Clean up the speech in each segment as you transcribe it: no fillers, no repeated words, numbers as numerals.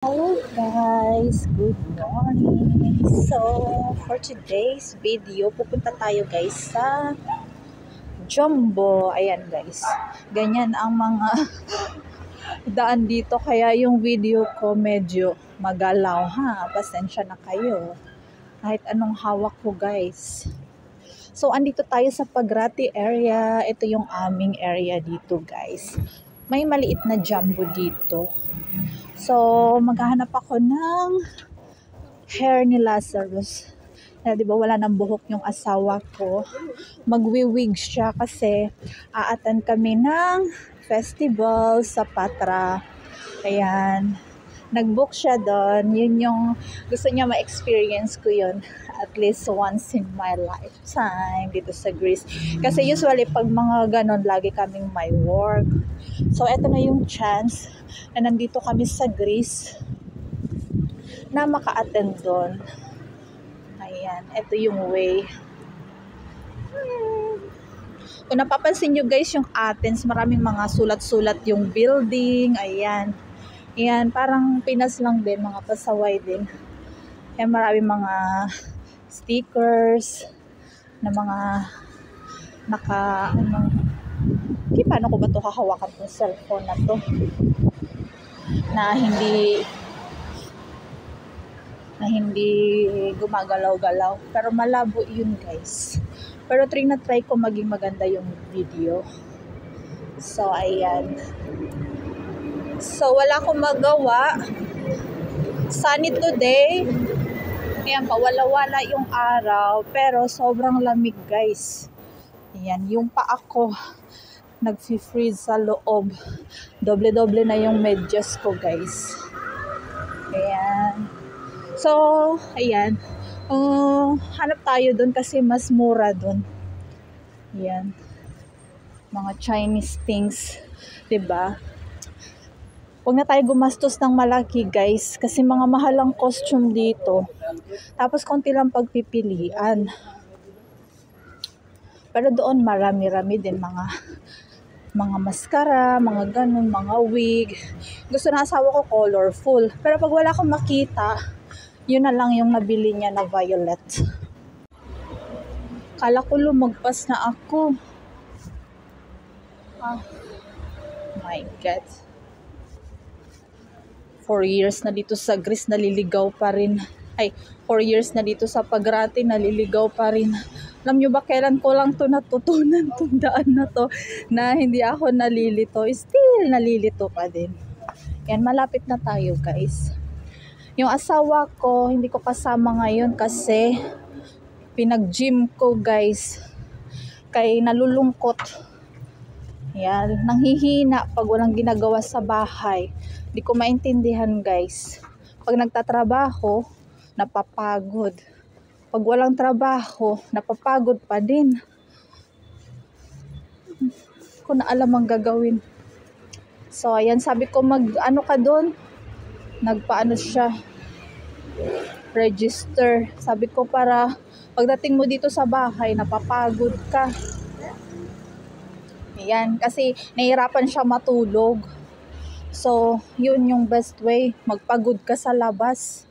Hello guys, good morning. So, for today's video, pupunta tayo guys sa Jumbo. Ayan guys, ganyan ang mga daan dito, kaya yung video ko medyo magalaw ha. Pasensya na kayo. Kahit anong hawak ko guys. So, andito tayo sa Pagrati area. Ito yung aming area dito guys. May maliit na Jumbo dito. So, maghahanap ako ng hair ni Lazarus. Di ba wala nang buhok yung asawa ko. Magwi-wig siya kasi aatan kami ng festival sa Patra. Ayan. Nag-book siya doon. Yun yung gusto niya ma-experience ko yun. At least once in my lifetime dito sa Greece. Kasi usually pag mga ganon, lagi kaming may work. So, eto na yung chance na nandito kami sa Greece na maka-attend doon. Ayan, ito yung way. Kung napapansin nyo guys, yung Athens, maraming mga sulat-sulat yung building. Ayan. Ayan, parang Pinas lang din, mga pasaway din. Kaya maraming mga stickers na mga paano ko ba ito hahawakan ng cellphone na to na hindi gumagalaw-galaw, pero malabo yun guys. Pero try ko maging maganda yung video. So ayan, so wala akong magawa. Sunny today, ayan pa, wala yung araw, pero sobrang lamig guys. Ayan, yung paa ko nag-freeze sa loob. Doble-doble na yung medyas ko guys. Ayan. So, ayan. Hanap tayo dun kasi mas mura dun. Ayan. Mga Chinese things. Diba? Huwag na tayo gumastos ng malaki guys. Kasi mga mahalang costume dito. Tapos konti lang pagpipilian. Pero doon marami-rami din mga mascara, mga ganun, mga wig. Gusto na asawa ko colorful. Pero pag wala akong makita, yun na lang yung nabili niya na violet. Kala ko lumagpas na ako. Oh my God. 4 years na dito sa Greece, naliligaw pa rin. 4 years na dito sa Pagrati, naliligaw pa rin. Alam nyo ba kailan ko lang to natutunan, tong daan na to, na hindi ako nalilito. Still nalilito pa din. Yan, malapit na tayo guys. Yung asawa ko, hindi ko kasama ngayon kasi pinag-gym ko guys. Kay nalulungkot. Yan, nanghihina pag walang ginagawa sa bahay. Hindi ko maintindihan guys. Pag nagtatrabaho, napapagod. Pag walang trabaho, napapagod pa din. Hindi ko na alam ang gagawin. So, ayan, sabi ko ano ka doon? Nagpaano siya? Register. Sabi ko para pagdating mo dito sa bahay, napapagod ka. Ayan, kasi nahihirapan siya matulog. So, yun yung best way. Magpagod ka sa labas.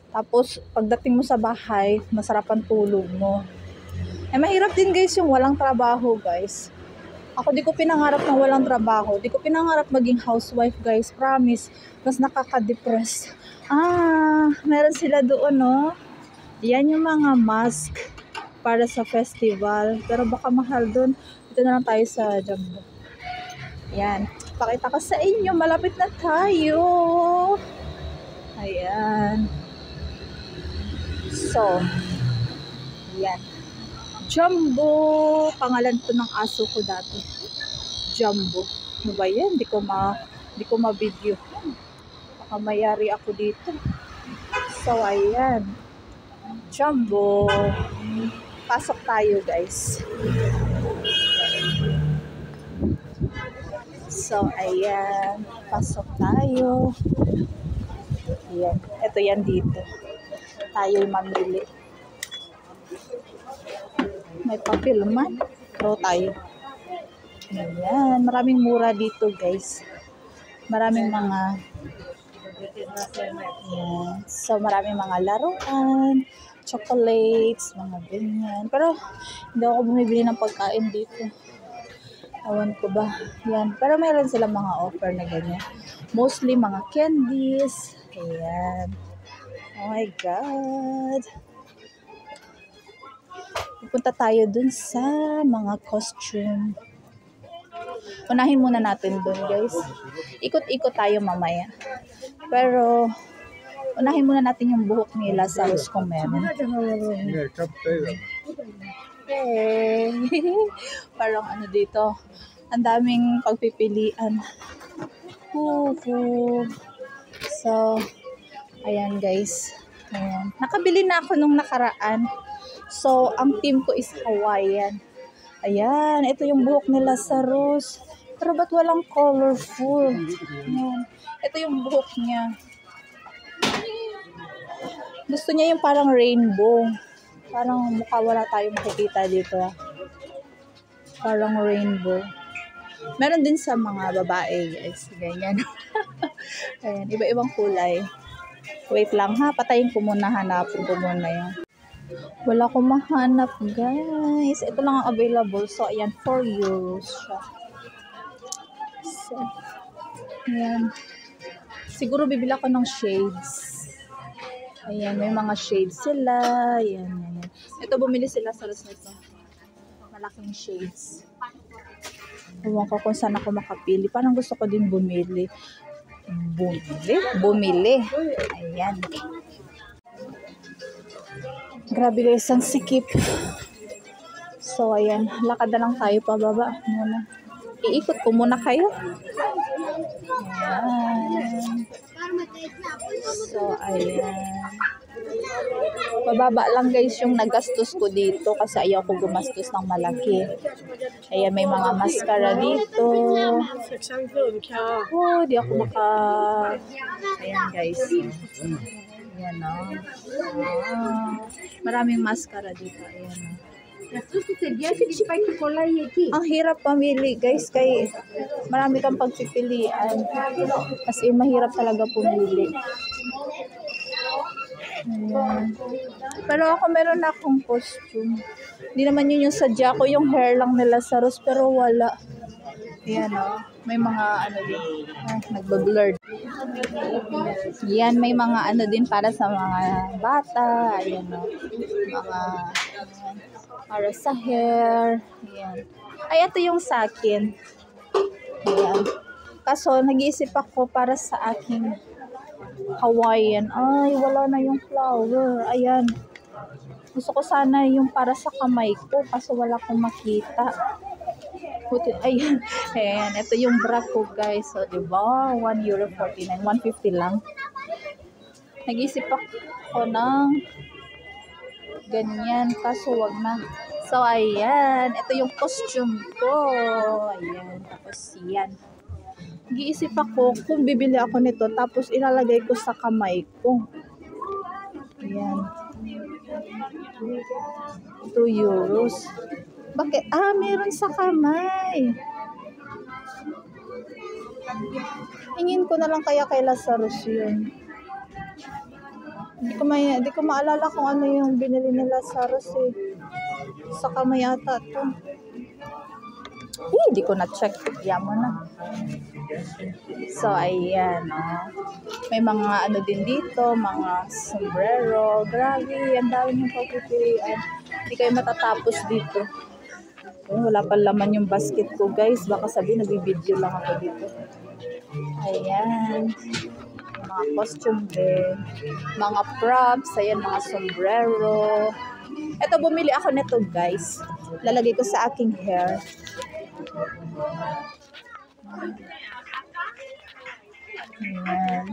Tapos, pagdating mo sa bahay, masarap ang tulog mo. Mahirap din guys yung walang trabaho guys. Ako di ko pinangarap ng walang trabaho. Di ko pinangarap maging housewife guys. Promise. Mas nakaka-depress. Meron sila doon no. Yan yung mga mask para sa festival. Pero baka mahal doon. Dito na lang tayo sa Jumbo. Yan. Pakita ko sa inyo. Malapit na tayo. Ayan. So, yan. Jumbo. Pangalan to ng aso ko dati. Jumbo. Ano ba yan? Di ko ma-video. Baka mayari ako dito. So, ayan. Jumbo. Pasok tayo, guys. So, ayan. Pasok tayo. Ayan. Ito yan dito. Tayo'y mamili. May papel man. Pro tayo. Ayan. Maraming mura dito guys. Maraming mga Ayan. So, marami mga laruan, chocolates, mga ganyan. Pero, hindi ako bumibili ng pagkain dito. Awan ko ba. Yan. Pero meron silang mga offer na ganyan. Mostly mga candies. Ayan. Oh my God. Pupunta tayo dun sa mga costume. Unahin muna natin dun, guys. Ikot-ikot tayo mamaya. Pero, unahin muna natin yung buhok ni Lazarus kung meron. Hey. Parang ano dito. Ang daming pagpipilian. So, ayan guys. Ayan. Nakabili na ako nung nakaraan. So, ang team ko is Hawaiian. Ayan. Ito yung buhok ni Lazarus. Pero ba't walang colorful? Ayan. Ito yung buhok niya. Gusto niya yung parang rainbow. Parang mukha wala tayong makikita dito. Parang rainbow. Meron din sa mga babae, guys. Ganyan. Ayan, iba-ibang kulay. Wait lang ha, patayin ko muna, hanapin ko muna yun. Wala ko mahanap, guys. Ito lang ang available. So, ayan, 4 euros siya. So, ayan. Siguro bibili ako ng shades. Ayan, may mga shades sila. Ayan, ayan. Ito, bumili sila sa nito. Malaking shades. Ewan ko kung saan ako makapili. Parang gusto ko din bumili. Bumili. Ayan. Grabe guys, ang sikip. So, ayan. Lakad na lang tayo pababa muna. Iikot ko muna kayo. Ayan. So, ayan. Pababa lang guys yung nagastos ko dito kasi ayaw ko gumastos ng malaki. Ayan, may mga mascara dito. Oh, di ako Ayan guys. Ayan o. Maraming mascara dito. Ayan o. Ang hirap pamili guys kay marami kang pagpipilian. Kasi mahirap talaga pumili. Ayan. Pero ako meron na akong costume. Hindi naman yun yung sadya ko, yung hair lang ni Lazarus pero wala. Ayan o. May mga ano din. Nagbablurred. Yan, may mga ano din para sa mga bata. Ayan o. Mga para sa hair. Ayan. Ay, ito yung sa akin. Ayan. Kaso, nag-iisip ako para sa aking Hawaiian. Ay, wala na yung flower. Ayan. Gusto ko sana yung para sa kamay ko kasi wala akong makita. Ayan. Ayan. Ito yung bra ko, guys. So, diba? €1.49. 150 lang. Nag-iisip ako ng ganyan. Kaso, wag na. So, ayan. Ito yung costume ko. Ayan. Tapos, yan. Nag-iisip ako kung bibili ako nito tapos ilalagay ko sa kamay ko. Ayan. €2. Bakit? Meron sa kamay. Hingin ko na lang kaya kay Lazarus yun. Hindi ko maalala kung ano yung binili ni Lazarus eh. Sa kamay ata ito. Hindi ko na-check. Yan mo na. So, ayan. May mga ano din dito. Mga sombrero. Grabe. Ang dami yung pagpipilian. Hindi kayo matatapos dito. Wala pa laman yung basket ko, guys. Baka sabihin, nabibideo lang ako dito. Ayan. Mga costume din. Mga props. Ayan, mga sombrero. Ito, bumili ako nito, guys. Lalagay ko sa aking hair. Ayan.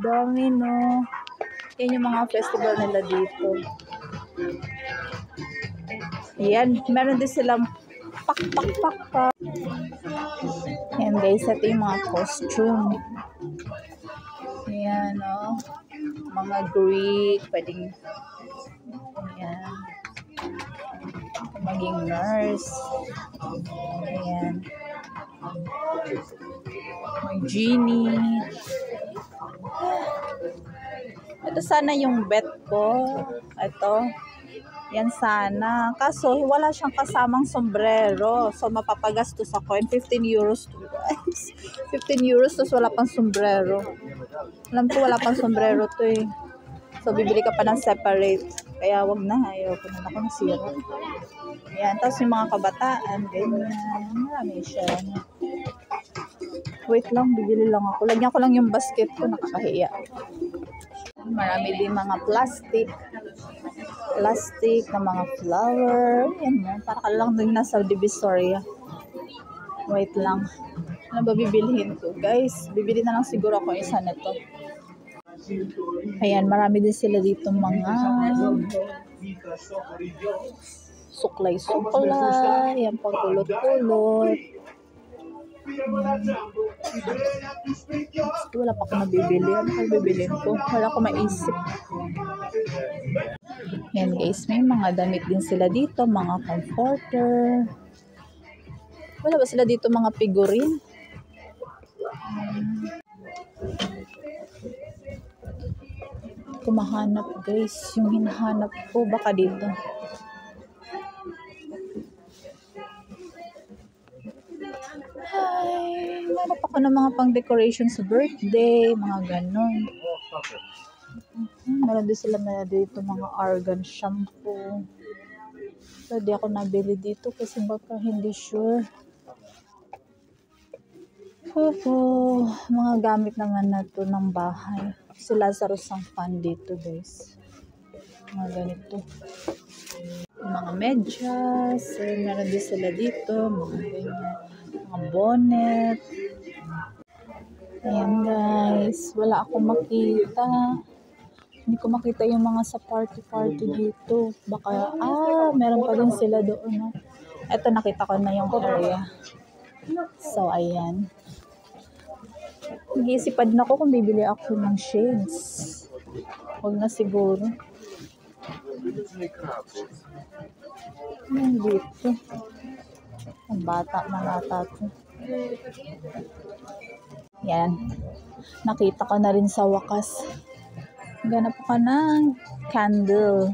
Dami, no? Yan yung mga festival nila dito. Ayan. Meron din silang pak. Ayan, guys. Ito yung mga costume. Ayan, no? Mga Greek. Pwedeng ayan. Maging nurse. Ayan. May genie. Ito sana yung bet ko. Ito. Yan sana. Kaso, wala siyang kasamang sombrero. So, mapapagastos ako. 15 euros to guys. 15 euros, tapos wala pang sombrero. Alam ko wala pang sombrero to eh. So, bibili ka pa ng separate. Kaya wag na. Ayoko na ako nasira. Yan. Tapos yung mga kabataan. Ganyan. Marami siya. Wait lang. Bibili lang ako. Lagyan ko lang yung basket ko. Nakakahiya. Marami din mga plastic na mga flower. Yan mo. Para ka lang din nasa Divisoria. Wait lang. Ano ba bibilihin ko? Guys, bibili na lang siguro ako isa nito. Ayan, marami din sila dito mga suklay-suklay. Yan, pagkulot-kulot. Wala pa ako nabibili. Ano kayo bibilin ko? Wala ko maisip. Yan guys, may mga damit din sila dito. Mga comforter. Wala ba sila dito mga figurine? Kumahanap guys. Yung hinahanap ko baka dito. Hi! Hanap ako ng mga pang decoration sa birthday. Mga ganon. Meron din sila na dito mga argan shampoo. Pwede ako nabili dito kasi baka hindi sure. Mga gamit naman na to ng bahay. Si Lazarus ang fan dito guys. Mga ganito. Mga medyas. Meron din sila dito. Mga ganyan. Mga bonnet. Ayan guys. Wala akong makita. Hindi ko makita yung mga sa party dito. Baka, meron pa din sila doon. Ito nakita ko na yung area. So, ayan. Nag-iisipad na ako kung bibili ako ng shades. Huwag na siguro. Ayan dito. Ang bata na ata ito. Yan. Nakita ko na rin sa wakas. Ganap ka ng candle.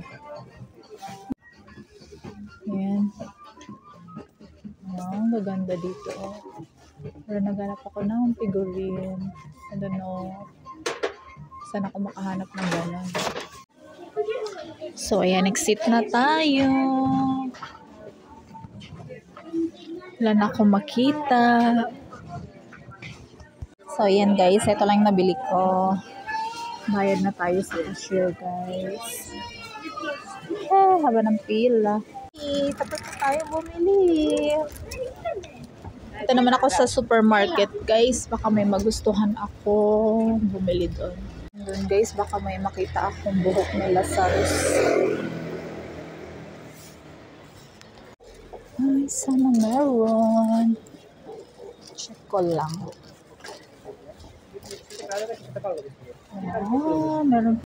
Yan. Ang gaganda dito. Pero naghanap ako ng figurine. I don't know. Saan ako makahanap ng gano'n. So, ayan. Exit na tayo. Wala na akong makita. So, ayan guys. Ito lang nabili ko. Bayad na tayo sa cashier guys. Haba ng pila. Tapos na tayo bumili. Ito naman ako sa supermarket guys. Baka may magustuhan ako bumili doon. Doon guys, baka may makita akong buhok ni Lazarus. Ay, sana meron. Check ko lang. Meron